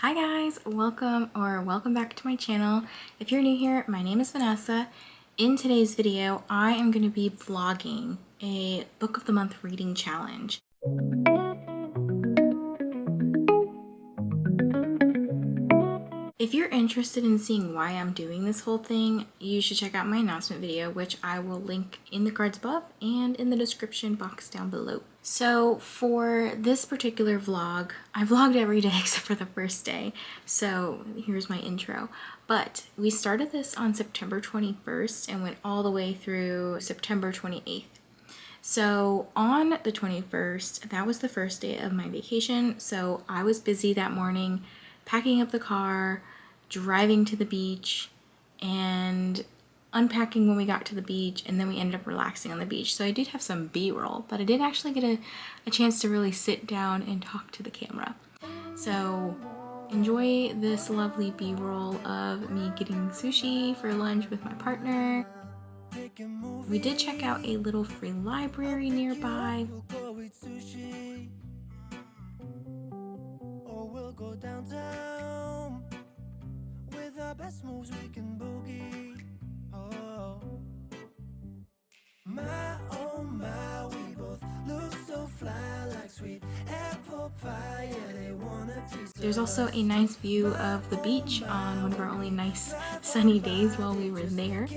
Hi guys, welcome back to my channel. If you're new here, my name is Vanessa. In today's video, I am going to be vlogging a book of the month reading challenge. If you're interested in seeing why I'm doing this whole thing, you should check out my announcement video, which I will link in the cards above and in the description box down below. So for this particular vlog, I vlogged every day except for the first day, so here's my intro. But we started this on September 21st and went all the way through September 28th. So on the 21st, that was the first day of my vacation, so I was busy that morning packing up the car, driving to the beach, and unpacking when we got to the beach, and then we ended up relaxing on the beach. So I did have some B-roll, but I didn't actually get a chance to really sit down and talk to the camera. So enjoy this lovely B-roll of me getting sushi for lunch with my partner. We did check out a little free library nearby. We'll go downtown with our best moves we can boogie. Oh my, we both look so fly like sweet apple pie. Yeah, they want a piece. There's also a nice view of the beach on one of our only nice sunny days while we were there.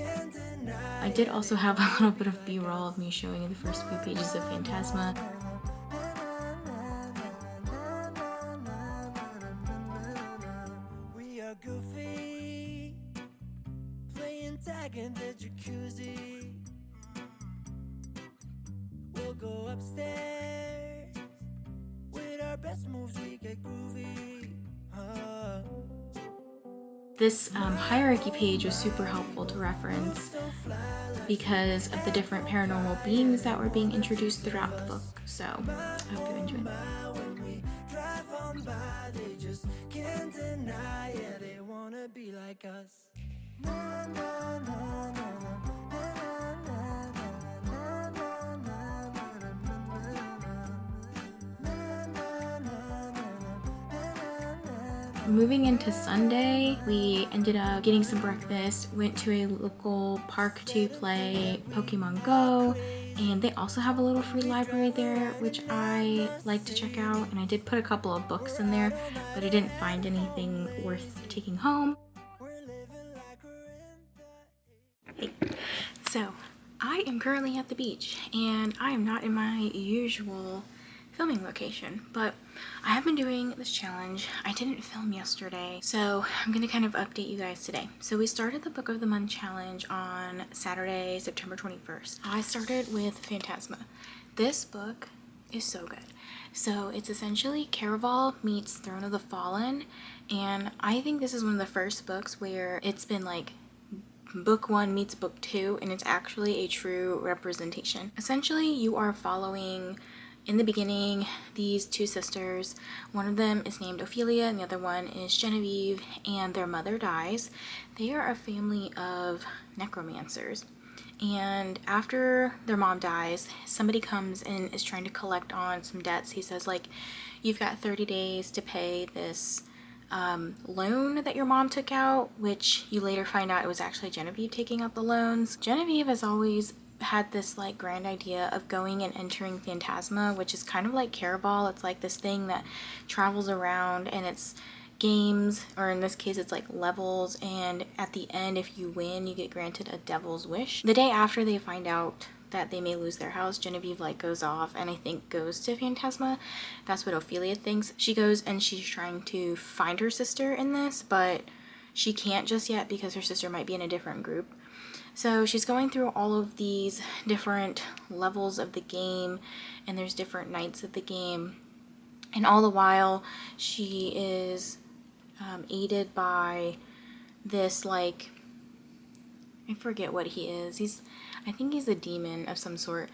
I did also have a little bit of B-roll of me showing you the first few pages of Phantasma. Goofy, playing tag in the jacuzzi. We'll go upstairs with our best moves, we get groovy. This hierarchy page was super helpful to reference because of the different paranormal beings that were being introduced throughout the book. So I hope you enjoy that. They just can't deny it. They wanna be like us. Moving into Sunday, we ended up getting some breakfast, went to a local park to play Pokemon Go, and they also have a little free library there, which I like to check out, and I did put a couple of books in there, but I didn't find anything worth taking home. Hey. So, I am currently at the beach, and I am not in my usual filming location, but I have been doing this challenge. I didn't film yesterday, so I'm gonna kind of update you guys today. So we started the Book of the Month challenge on Saturday, September 21st. I started with Phantasma. This book is so good. So it's essentially Caraval meets Throne of the Fallen, and I think this is one of the first books where it's been like book one meets book two, and it's actually a true representation. Essentially, you are following, in the beginning, these two sisters. One of them is named Ophelia and the other one is Genevieve, and their mother dies. They are a family of necromancers, and after their mom dies, somebody comes and is trying to collect on some debts. He says, like, you've got 30 days to pay this loan that your mom took out, which you later find out it was actually Genevieve taking out the loans. Genevieve has always had this like grand idea of going and entering Phantasma, which is kind of like Caraval. It's like this thing that travels around, and it's games, or in this case it's like levels, and at the end, if you win, you get granted a devil's wish. The day after they find out that they may lose their house, Genevieve like goes off and I think goes to Phantasma. That's what Ophelia thinks. She goes and she's trying to find her sister in this, but she can't just yet because her sister might be in a different group. So she's going through all of these different levels of the game, and there's different nights of the game, and all the while she is aided by this, like, I forget what he is. I think he's a demon of some sort,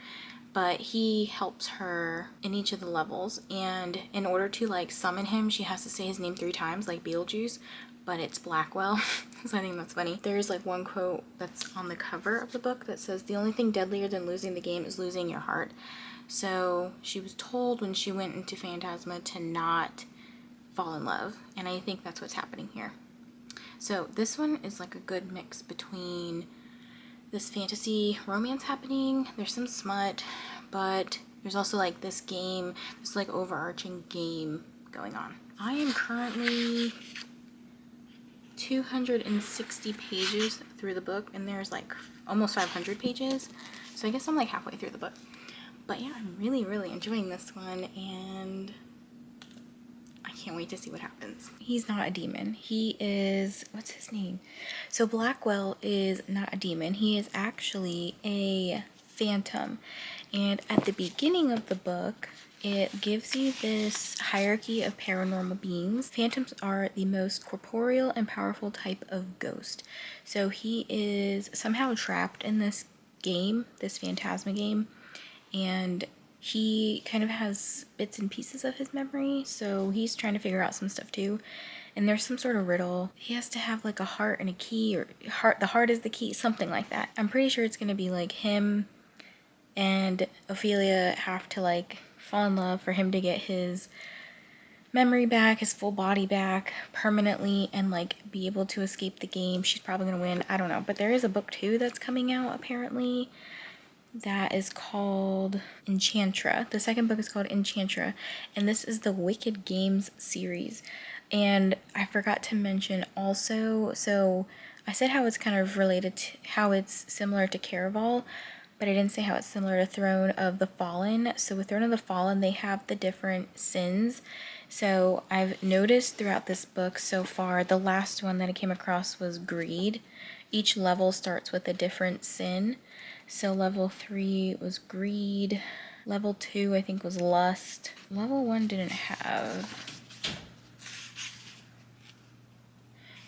but he helps her in each of the levels, and in order to like summon him, she has to say his name 3 times, like Beetlejuice, but it's Blackwell. So I think that's funny. There's like one quote that's on the cover of the book that says, "The only thing deadlier than losing the game is losing your heart." So she was told when she went into Phantasma to not fall in love, and I think that's what's happening here. So this one is like a good mix between this fantasy romance happening, there's some smut, but there's also like this game, this like overarching game going on. I am currently 260 pages through the book, and there's like almost 500 pages, so I guess I'm like halfway through the book. But yeah, I'm really enjoying this one, and I can't wait to see what happens. He's not a demon. He is, what's his name? So Blackwell is not a demon. He is actually a phantom. And at the beginning of the book, it gives you this hierarchy of paranormal beings. Phantoms are the most corporeal and powerful type of ghost. So he is somehow trapped in this game, this Phantasma game, and he kind of has bits and pieces of his memory, so he's trying to figure out some stuff too. And there's some sort of riddle. He has to have like a heart and a key, or the heart is the key, something like that. I'm pretty sure it's gonna be like him and Ophelia have to like fall in love for him to get his memory back, his full body back permanently, and like be able to escape the game. She's probably gonna win, I don't know. But there is a book 2 that's coming out apparently that is called Enchantra. The second book is called Enchantra, and this is the Wicked Games series. And I forgot to mention also, so I said how it's kind of related to, how it's similar to Caraval, but I didn't say how it's similar to Throne of the Fallen. So with Throne of the Fallen, they have the different sins. So I've noticed throughout this book so far, the last one that I came across was greed. Each level starts with a different sin. So level 3 was greed. Level 2 I think was lust. Level 1 didn't have.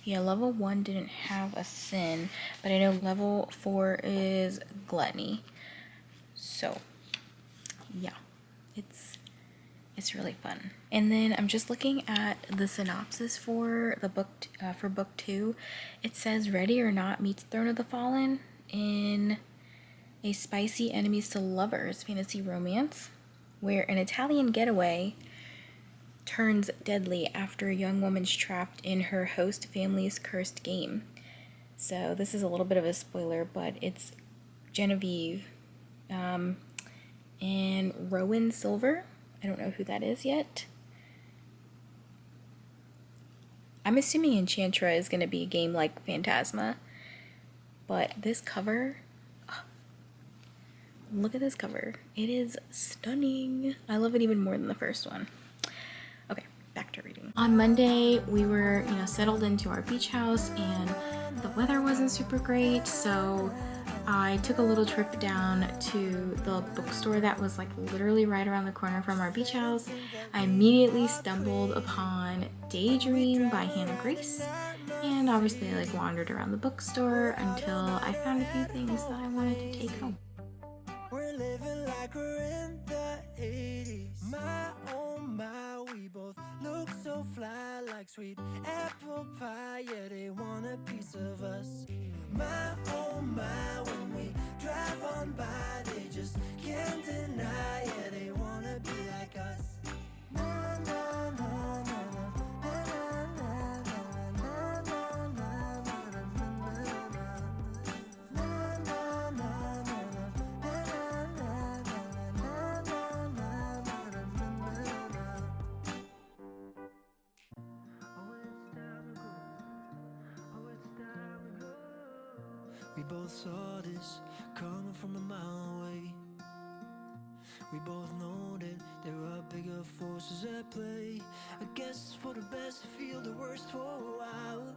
Yeah, level 1 didn't have a sin, but I know level 4 is gluttony. So yeah, it's really fun. And then I'm just looking at the synopsis for the book, for book 2. It says Ready or Not meets Throne of the Fallen in a spicy enemies to lovers fantasy romance where an Italian getaway turns deadly after a young woman's trapped in her host family's cursed game. So this is a little bit of a spoiler, but it's Genevieve and Rowan Silver. I don't know who that is yet. I'm assuming Enchantra is going to be a game like Phantasma, but this cover, look at this cover. It is stunning. I love it even more than the first one. Okay, back to reading. On Monday, we were, settled into our beach house, and the weather wasn't super great, so I took a little trip down to the bookstore that was like literally right around the corner from our beach house. I immediately stumbled upon Daydream by Hannah Grace, and obviously I like wandered around the bookstore until I found a few things that I wanted to take home. We're living like we're in the 80s. My oh my, we both look so fly, like sweet apple pie. Yeah, they want a piece of us. My oh my, when we drive on by, they just can't deny. Yeah, they wanna be like us. Na, na, na, na, we both saw this coming from a mile away. We both know that there are bigger forces at play. I guess for the best to feel the worst for a while.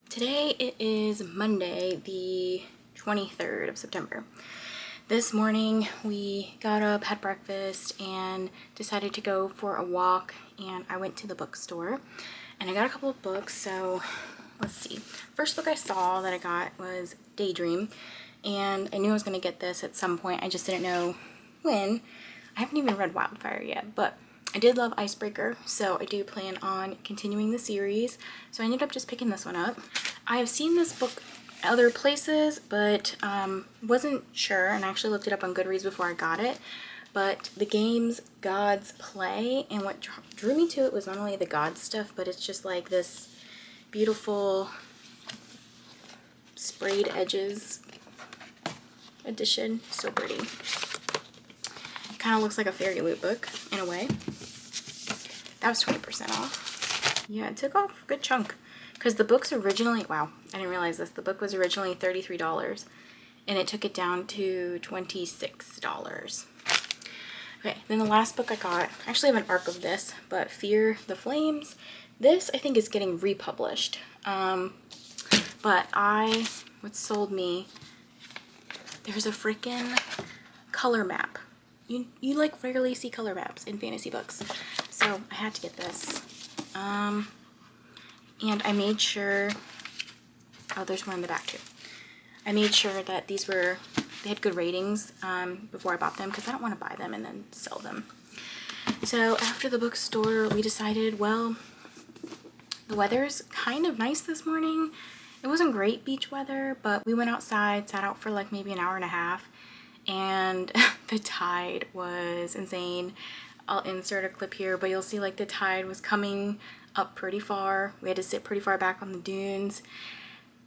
Today it is Monday, the 23rd of September. This morning we got up, had breakfast, and decided to go for a walk, and I went to the bookstore and I got a couple of books. So let's see. First book I saw that I got was Daydream, and I knew I was going to get this at some point. I just didn't know when. I haven't even read Wildfire yet, but I did love Icebreaker, so I do plan on continuing the series. So I ended up just picking this one up. I have seen this book other places, but wasn't sure, and I actually looked it up on Goodreads before I got it. but the games gods play, and what drew me to it was not only the god stuff, but it's just like this beautiful sprayed edges edition. So pretty. It kind of looks like a fairy loot book in a way. That was 20% off. Yeah, it took off a good chunk because the book's originally, wow, I didn't realize this. The book was originally $33 and it took it down to $26. Okay, then the last book I got, I actually have an arc of this, but Fear the Flames. This I think is getting republished. But what sold me, there's a freaking color map. You like rarely see color maps in fantasy books. So I had to get this. And I made sure, oh, there's one in the back too. I made sure that they had good ratings before I bought them because I don't want to buy them and then sell them. So after the bookstore, we decided, well, the weather's kind of nice this morning. It wasn't great beach weather, but we went outside, sat out for like maybe an hour and a half, and the tide was insane. I'll insert a clip here, but you'll see like the tide was coming up pretty far. We had to sit pretty far back on the dunes.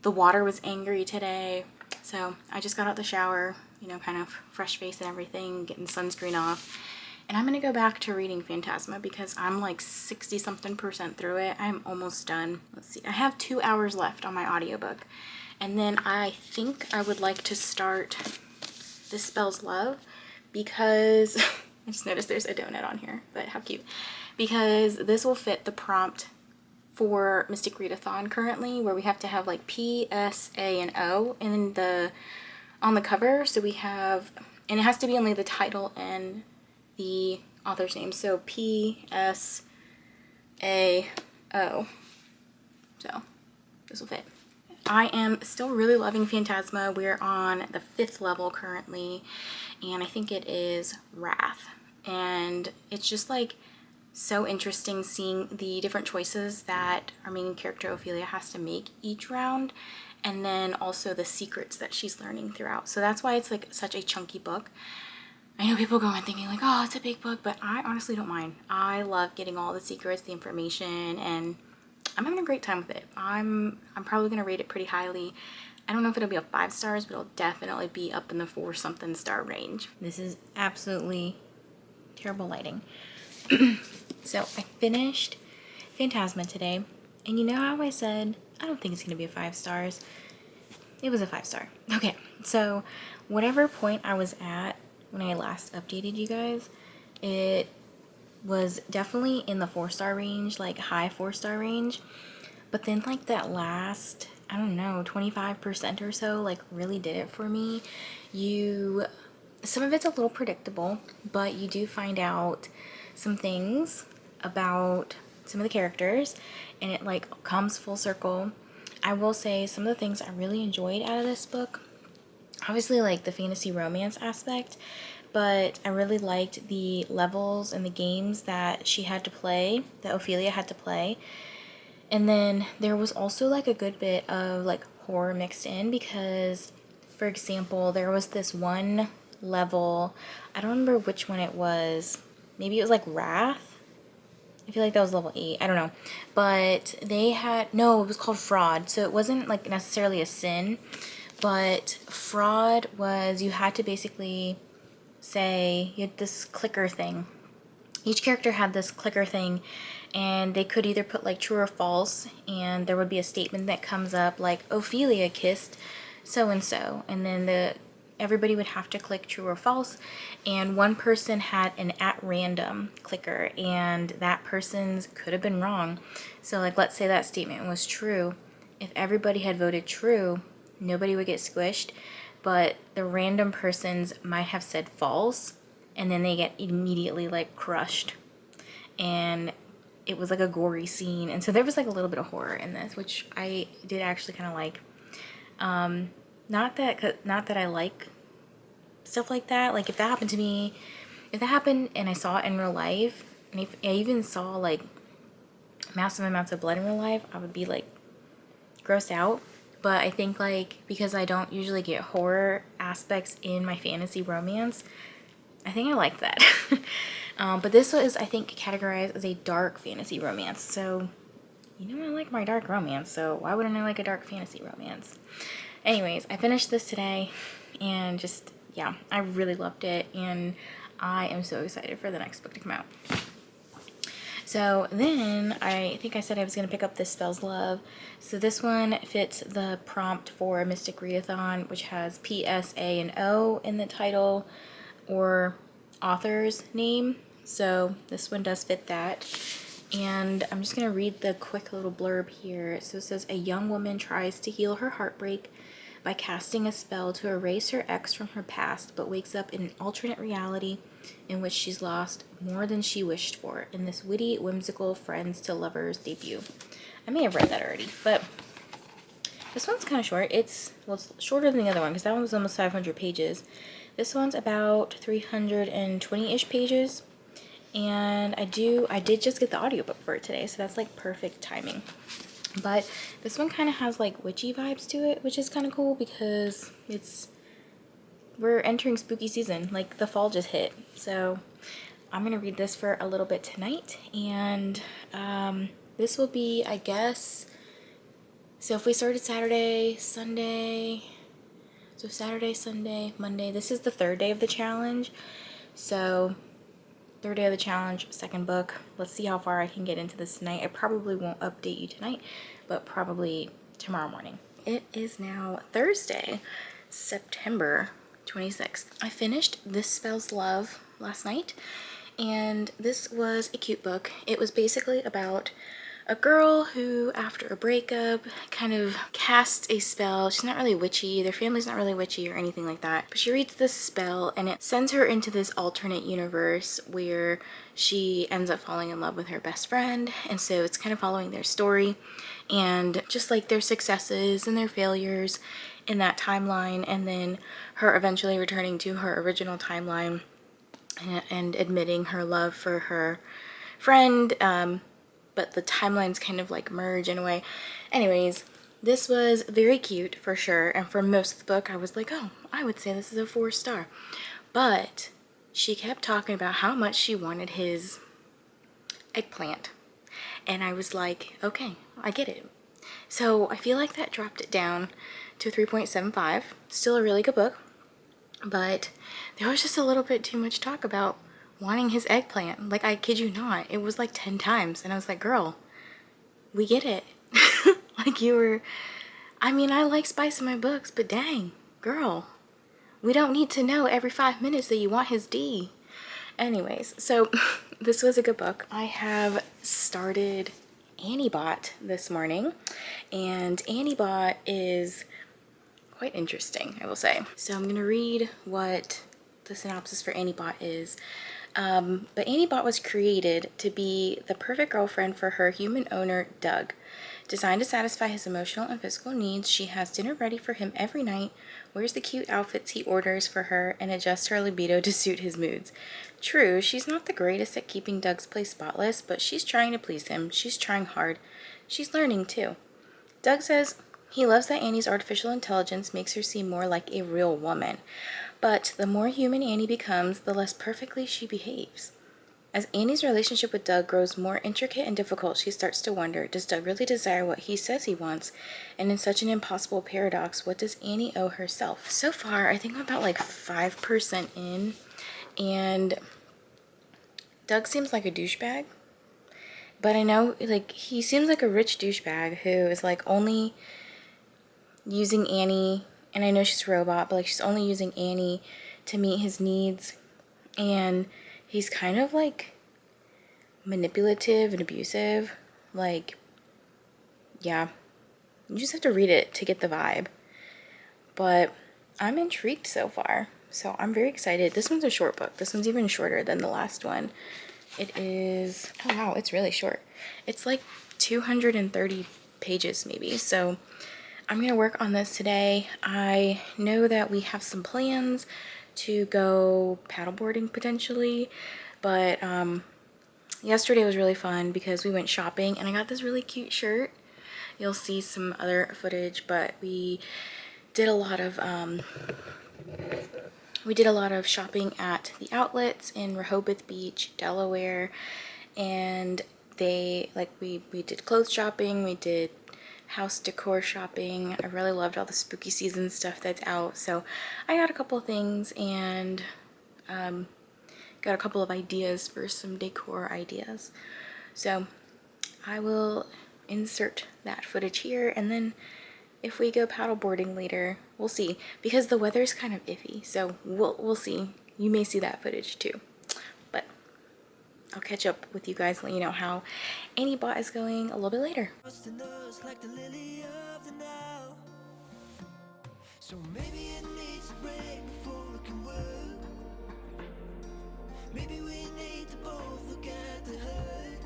The water was angry today. So I just got out the shower, you know, kind of fresh face and everything, getting sunscreen off. And I'm going to go back to reading Phantasma because I'm like 60 something % through it. I'm almost done. Let's see. I have 2 hours left on my audiobook. And then I think I would like to start This Spells Love because I just noticed there's a donut on here, but how cute. Because this will fit the prompt for Mystic Readathon currently, where we have to have like P, S, A, and O on the cover. So we have, and it has to be only the title and the author's name. So P, S, A, O. So this will fit. I am still really loving Phantasma. We're on the 5th level currently, and I think it is Wrath. And it's just like so interesting seeing the different choices that our main character Ophelia has to make each round, and then also the secrets that she's learning throughout. So that's why it's like such a chunky book. I know people go in thinking like, oh, it's a big book, but I honestly don't mind. I love getting all the secrets, the information, and I'm having a great time with it. I'm probably gonna rate it pretty highly. I don't know if it'll be a 5 stars, but it'll definitely be up in the 4 something star range. This is absolutely terrible lighting. So I finished Phantasma today, and you know how I said I don't think it's gonna be a 5 stars? It was a 5 star. Okay, so whatever point I was at when I last updated you guys, it was definitely in the 4 star range, like high 4 star range. But then like that last, I don't know, 25% or so, like really did it for me. Some of it's a little predictable, but you do find out some things about some of the characters, and it like comes full circle. I will say some of the things I really enjoyed out of this book, obviously like the fantasy romance aspect, but I really liked the levels and the games that she had to play, that Ophelia had to play. And then there was also like a good bit of like horror mixed in because, for example, there was this one level, I don't remember which one it was, maybe it was like Wrath. I feel like that was level 8, I don't know. But they had, no, it was called Fraud, so it wasn't like necessarily a sin, but fraud was, you had to basically say, you had this clicker thing. Each character had this clicker thing, and they could either put like true or false, and there would be a statement that comes up like Ophelia kissed so-and-so, and then everybody would have to click true or false, and one person had an at random clicker, and that person's could have been wrong. So like, let's say that statement was true. If everybody had voted true, nobody would get squished, but the random persons might have said false, and then they get immediately like crushed. And it was like a gory scene, and so there was like a little bit of horror in this, which I did actually kind of like. Not that I like stuff like that. Like if that happened to me, if that happened and I saw it in real life, and if I even saw like massive amounts of blood in real life, I would be like grossed out. But I think like because I don't usually get horror aspects in my fantasy romance, I think I like that. But this was, I think, categorized as a dark fantasy romance. So, you know I like my dark romance, so why wouldn't I like a dark fantasy romance? Anyways, I finished this today, and just, yeah, I really loved it, and I am so excited for the next book to come out. So then I think I said I was going to pick up this Spells Love. So this one fits the prompt for Mystic Readathon, which has P, S, A, and O in the title or author's name. So this one does fit that. And I'm just going to read the quick little blurb here. So it says, a young woman tries to heal her heartbreak by casting a spell to erase her ex from her past, but wakes up in an alternate reality in which she's lost more than she wished for in this witty, whimsical friends to lovers debut. I may have read that already, but this one's kind of short. It's shorter than the other one because that one was almost 500 pages. This one's about 320-ish pages. And I did just get the audiobook for it today, so that's like perfect timing. But this one kind of has like witchy vibes to it, which is kind of cool because we're entering spooky season. Like the fall just hit. So I'm going to read this for a little bit tonight. And this will be, I guess, so if we started Saturday, Sunday, so Saturday, Sunday, Monday, this is the third day of the challenge. So third day of the challenge, second book. Let's see how far I can get into this tonight. I probably won't update you tonight, but probably tomorrow morning. It is now Thursday, September 26th. I finished This Spells Love last night, and this was a cute book. It was basically about a girl who, after a breakup, kind of casts a spell. She's not really witchy. Their family's not really witchy or anything like that. But she reads this spell and it sends her into this alternate universe where she ends up falling in love with her best friend. And so it's kind of following their story and just like their successes and their failures in that timeline. And then her eventually returning to her original timeline and admitting her love for her friend. But the timelines kind of like merge in a way. Anyways, this was very cute for sure. And for most of the book, I was like, oh, I would say this is a 4-star. But she kept talking about how much she wanted his eggplant. And I was like, okay, I get it. So I feel like that dropped it down to 3.75. Still a really good book. But there was just a little bit too much talk about wanting his eggplant. Like, I kid you not, it was like 10 times. And I was like, girl, we get it. Like, you were, I mean, I like spice in my books, but dang, girl, we don't need to know every 5 minutes that you want his D. Anyways, so this was a good book. I have started Annibot this morning, and Annibot is quite interesting, I will say. So I'm gonna read what the synopsis for Annibot is. But Annibot was created to be the perfect girlfriend for her human owner, Doug. Designed to satisfy his emotional and physical needs, she has dinner ready for him every night, wears the cute outfits he orders for her, and adjusts her libido to suit his moods. True, she's not the greatest at keeping Doug's place spotless, but she's trying to please him. She's trying hard. She's learning, too. Doug says he loves that Annie's artificial intelligence makes her seem more like a real woman. But the more human Annie becomes, the less perfectly she behaves. As Annie's relationship with Doug grows more intricate and difficult, she starts to wonder, does Doug really desire what he says he wants? And in such an impossible paradox, what does Annie owe herself? So far, I think I'm about like 5% in, and Doug seems like a douchebag. But I know, like, he seems like a rich douchebag who is like only using Annie, and I know she's a robot, but like she's only using Annie to meet his needs, and he's kind of like manipulative and abusive. Like, yeah, you just have to read it to get the vibe. But I'm intrigued so far, so I'm very excited. This one's a short book. This one's even shorter than the last one. It is, oh wow, it's really short. It's like 230 pages maybe, so I'm going to work on this today. I know that we have some plans to go paddleboarding potentially, but yesterday was really fun because we went shopping and I got this really cute shirt. You'll see some other footage, but we did a lot of We did a lot of shopping at the outlets in Rehoboth Beach, Delaware, and we did clothes shopping, we did house decor shopping. I really loved all the spooky season stuff that's out, so I got a couple of things and got a couple of ideas for some decor ideas. So I will insert that footage here, and then if we go paddleboarding later, we'll see, because the weather's kind of iffy, so we'll see. You may see that footage too, but I'll catch up with you guys, let you know how Annie-Bot is going a little bit later. So maybe it needs a break before we can work. Maybe we need to both look at the hurt.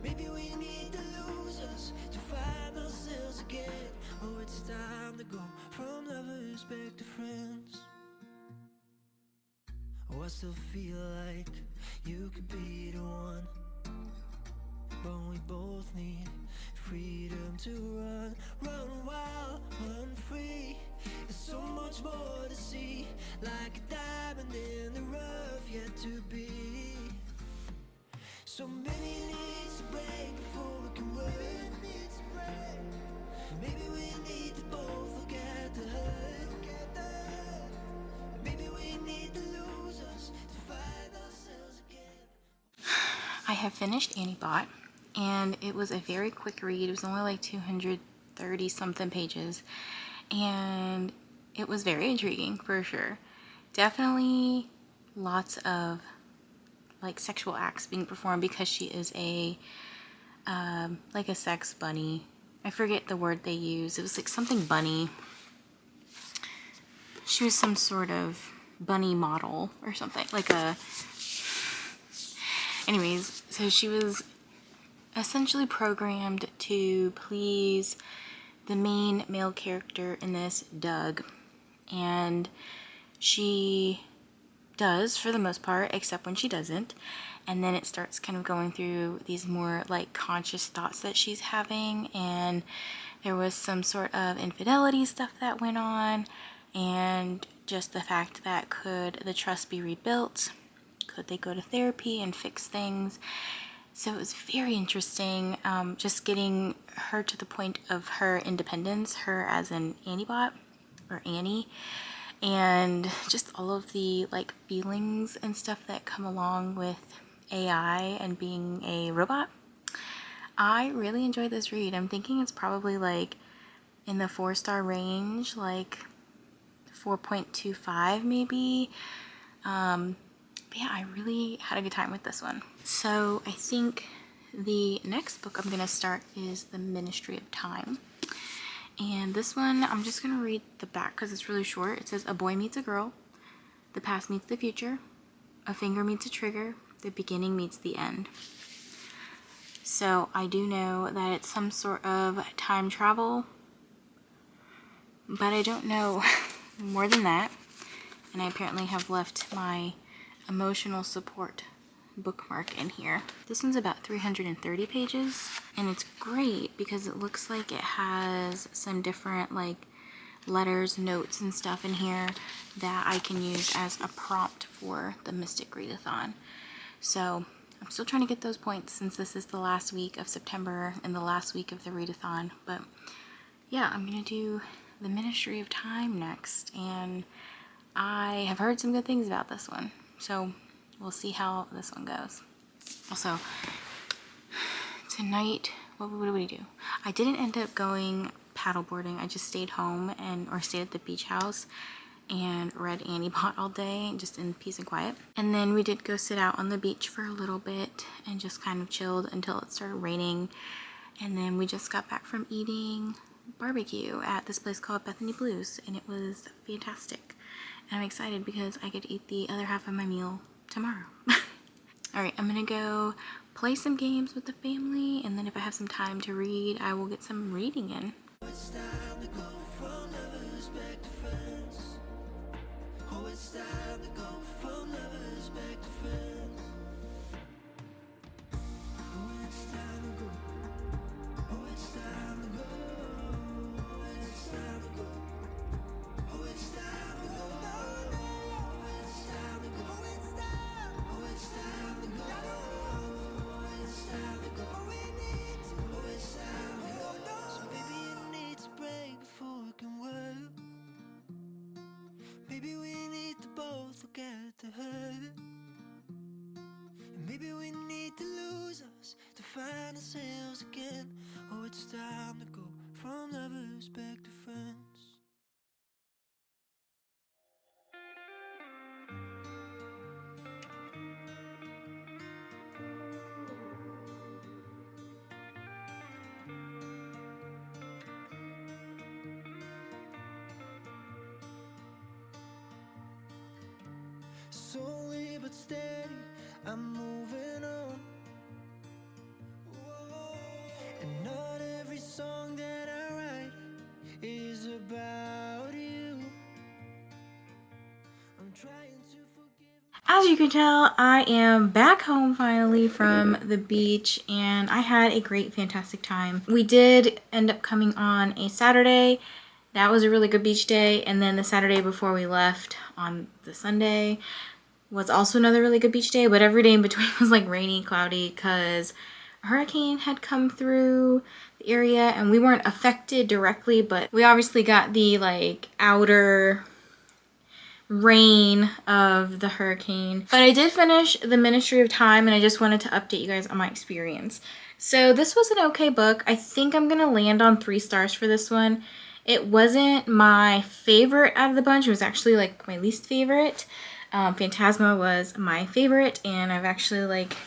Maybe we need to lose us to find ourselves again. Oh, it's time to go from lovers back to friends. Oh, I still feel like you could be the one, but we both need freedom to run wild, run free. There's so much more to see, like a diamond in the rough yet to be. So maybe it needs a break before we can work. Maybe we need to both look at the hurt. Maybe we need to lose us to find ourselves again. I have finished Annie-Bot, and it was a very quick read. It was only like 230 something pages, and it was very intriguing for sure. Definitely lots of like sexual acts being performed, because she is a like a sex bunny. I forget the word they use. It was like something bunny. She was some sort of bunny model or something, like a... Anyways, so she was essentially programmed to please the main male character in this, Doug. And she does for the most part, except when she doesn't. And then it starts kind of going through these more like conscious thoughts that she's having, and there was some sort of infidelity stuff that went on, and just the fact that could the trust be rebuilt? Could they go to therapy and fix things? So it was very interesting, just getting her to the point of her independence, her as an Annie-Bot, or Annie, and just all of the like feelings and stuff that come along with AI and being a robot. I really enjoyed this read. I'm thinking it's probably like in the 4-star range, like 4.25 maybe. But yeah, I really had a good time with this one. So I think the next book I'm gonna start is The Ministry of Time. And this one, I'm just gonna read the back because it's really short. It says, a boy meets a girl, the past meets the future, a finger meets a trigger, the beginning meets the end. So I do know that it's some sort of time travel, but I don't know more than that. And I apparently have left my emotional support bookmark in here. This one's about 330 pages, and it's great because it looks like it has some different like letters, notes, and stuff in here that I can use as a prompt for the Mystic Readathon. So I'm still trying to get those points since this is the last week of September and the last week of the readathon. But yeah, I'm gonna do The Ministry of Time next, and I have heard some good things about this one, so we'll see how this one goes. Also, tonight, what do we do? I didn't end up going paddleboarding. I just stayed home or stayed at the beach house and read Annie-Bot all day, just in peace and quiet. And then we did go sit out on the beach for a little bit and just kind of chilled until it started raining. And then we just got back from eating barbecue at this place called Bethany Blues, and it was fantastic. And I'm excited because I get to eat the other half of my meal tomorrow. Alright, I'm gonna go play some games with the family, and then if I have some time to read, I will get some reading in. It's time to go from lovers back to friends. Oh, it's time to go from lovers back to friends. Oh, it's time to go. Oh, it's time to go. Oh, it's time to go. Oh, it's time to go. find ourselves again. Oh, it's time to go from lovers back to friends. Slowly but steady, I'm moving on. And not every song that I write is about you. I'm trying to forgive. As you can tell, I am back home finally from the beach, and I had a great, fantastic time. We did end up coming on a Saturday. That was a really good beach day. And then the Saturday before we left on the Sunday was also another really good beach day, but every day in between was like rainy, cloudy, because a hurricane had come through the area, and we weren't affected directly, but we obviously got the like outer rain of the hurricane. But I did finish The Ministry of Time, and I just wanted to update you guys on my experience. So this was an okay book. I think I'm gonna land on 3 stars for this one. It wasn't my favorite out of the bunch. It was actually like my least favorite. Phantasma was my favorite, and I've actually like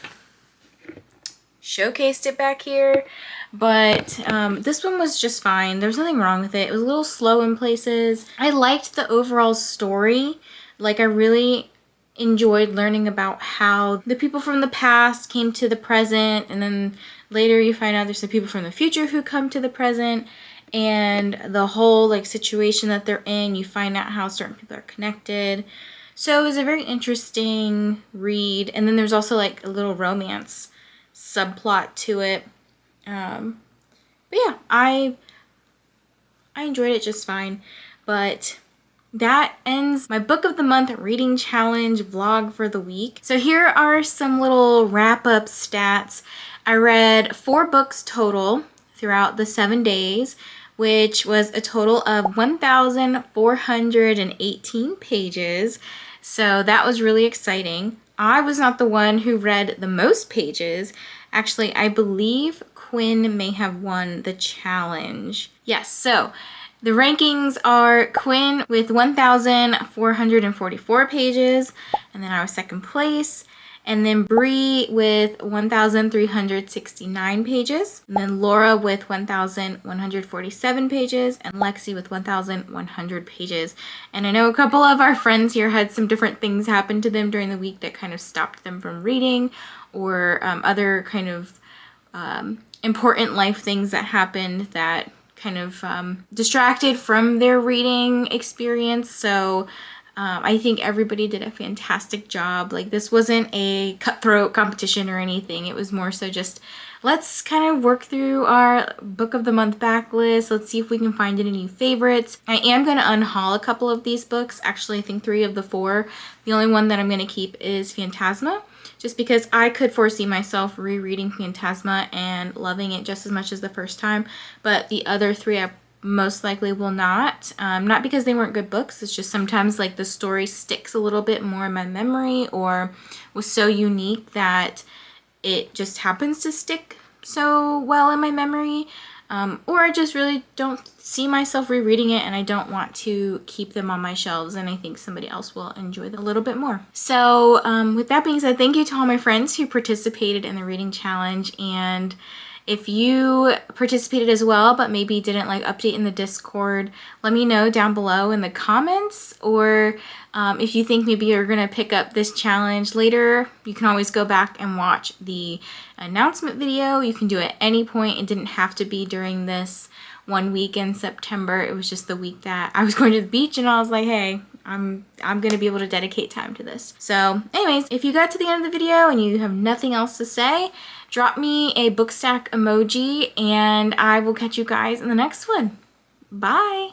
showcased it back here. But this one was just fine. There's nothing wrong with it. It was a little slow in places. I liked the overall story. Like, I really enjoyed learning about how the people from the past came to the present, and then later you find out there's some people from the future who come to the present, and the whole like situation that they're in, you find out how certain people are connected. So it was a very interesting read. And then there's also like a little romance subplot to it. But yeah, I enjoyed it just fine. But that ends my book of the month reading challenge vlog for the week. So here are some little wrap-up stats. I read 4 books total throughout the 7 days, which was a total of 1,418 pages. So that was really exciting. I was not the one who read the most pages. Actually, I believe Quinn may have won the challenge. Yes, so the rankings are Quinn with 1,444 pages, and then I was second place. And then Bree with 1,369 pages. And then Laura with 1,147 pages. And Lexi with 1,100 pages. And I know a couple of our friends here had some different things happen to them during the week that kind of stopped them from reading, or other kind of important life things that happened that kind of distracted from their reading experience. So I think everybody did a fantastic job. Like, this wasn't a cutthroat competition or anything. It was more so just, let's kind of work through our book of the month backlist. Let's see if we can find any new favorites. I am going to unhaul a couple of these books. Actually, I think 3 of the 4. The only one that I'm going to keep is Phantasma, just because I could foresee myself rereading Phantasma and loving it just as much as the first time. But the other 3 I most likely will not. Not because they weren't good books. It's just sometimes like the story sticks a little bit more in my memory, or was so unique that it just happens to stick so well in my memory. Or I just really don't see myself rereading it, and I don't want to keep them on my shelves, and I think somebody else will enjoy them a little bit more. So with that being said, thank you to all my friends who participated in the reading challenge. And if you participated as well, but maybe didn't like update in the Discord, let me know down below in the comments. Or if you think maybe you're gonna pick up this challenge later, you can always go back and watch the announcement video. You can do it at any point. It didn't have to be during this one week in September. It was just the week that I was going to the beach, and I was like, hey, I'm gonna be able to dedicate time to this. So anyways, if you got to the end of the video and you have nothing else to say, drop me a book stack emoji, and I will catch you guys in the next one. Bye.